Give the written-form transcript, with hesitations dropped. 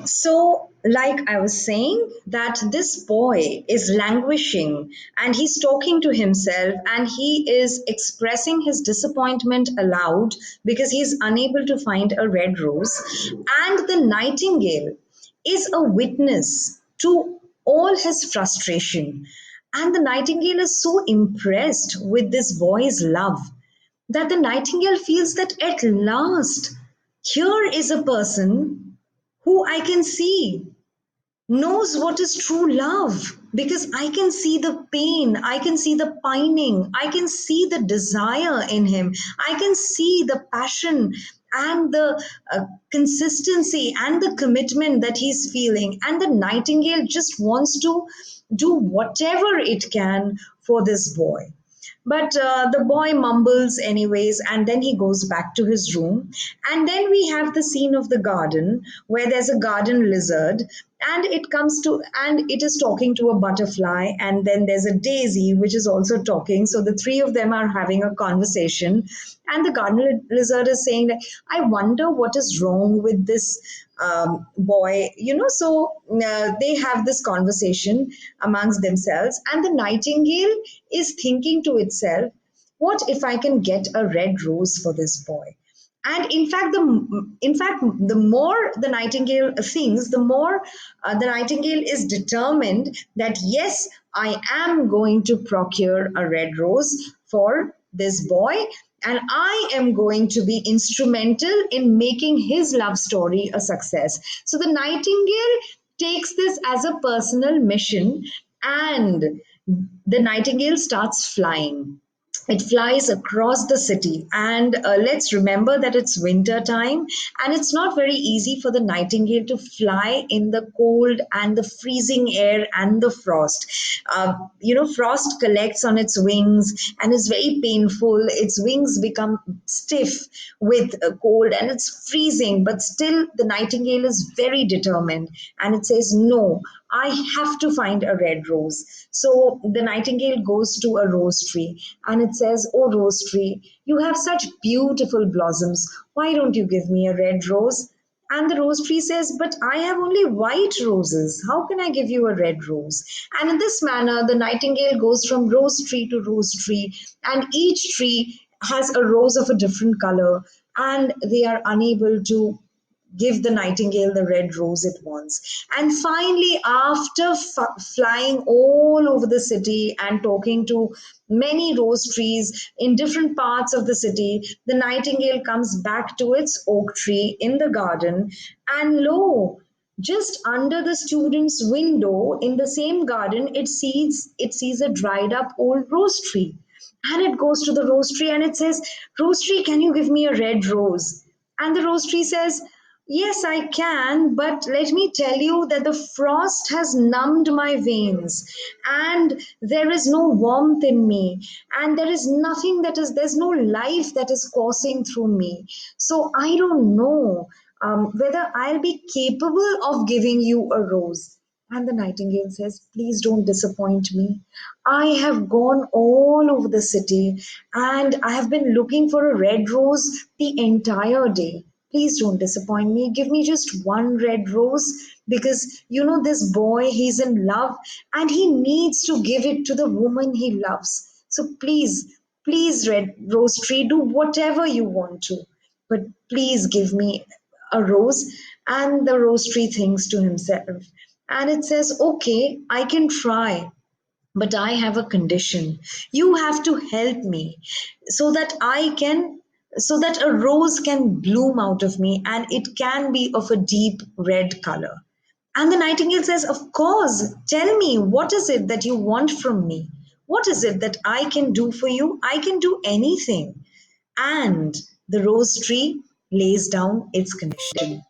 So, like I was saying, that this boy is languishing and he's talking to himself and he is expressing his disappointment aloud because he's unable to find a red rose. And the nightingale is a witness to all his frustration. And the nightingale is so impressed with this boy's love that the nightingale feels that at last, here is a person who I can see knows what is true love because I can see the pain, I can see the pining, I can see the desire in him, I can see the passion and the consistency and the commitment that he's feeling. And the nightingale just wants to do whatever it can for this boy. But the boy mumbles anyways, and then he goes back to his room. And then we have the scene of the garden where there's a garden lizard, and it is talking to a butterfly, and then there's a daisy which is also talking. So the three of them are having a conversation, and the garden lizard is saying that I wonder what is wrong with this boy, so they have this conversation amongst themselves, and the nightingale is thinking to itself, what if I can get a red rose for this boy? And in fact, the more the nightingale thinks, the more the nightingale is determined that yes, I am going to procure a red rose for this boy, and I am going to be instrumental in making his love story a success. So the nightingale takes this as a personal mission, and the nightingale starts flying. It flies across the city, and let's remember that it's winter time, and it's not very easy for the nightingale to fly in the cold and the freezing air and the frost. Frost collects on its wings and is very painful. Its wings become stiff with cold and it's freezing, but still the nightingale is very determined, and it says no, I have to find a red rose. So the nightingale goes to a rose tree and it says, oh, rose tree, you have such beautiful blossoms. Why don't you give me a red rose? And the rose tree says, but I have only white roses. How can I give you a red rose? And in this manner, the nightingale goes from rose tree to rose tree, and each tree has a rose of a different color, and they are unable to give the nightingale the red rose it wants. And finally, after flying all over the city and talking to many rose trees in different parts of the city, the nightingale comes back to its oak tree in the garden, and lo, just under the student's window in the same garden, it sees a dried up old rose tree. And it goes to the rose tree and it says, rose tree, can you give me a red rose? And the rose tree says, yes, I can, but let me tell you that the frost has numbed my veins, and there is no warmth in me, and there's no life that is coursing through me. So I don't know whether I'll be capable of giving you a rose. And the nightingale says, please don't disappoint me. I have gone all over the city and I have been looking for a red rose the entire day. Please don't disappoint me. Give me just one red rose because this boy, he's in love and he needs to give it to the woman he loves. So please, please, red rose tree, do whatever you want to. But please give me a rose. And the rose tree thinks to himself. And it says, okay, I can try. But I have a condition. You have to help me so that so that a rose can bloom out of me and it can be of a deep red color. And the nightingale says, of course, tell me, what is it that you want from me? What is it that I can do for you? I can do anything. And the rose tree lays down its condition.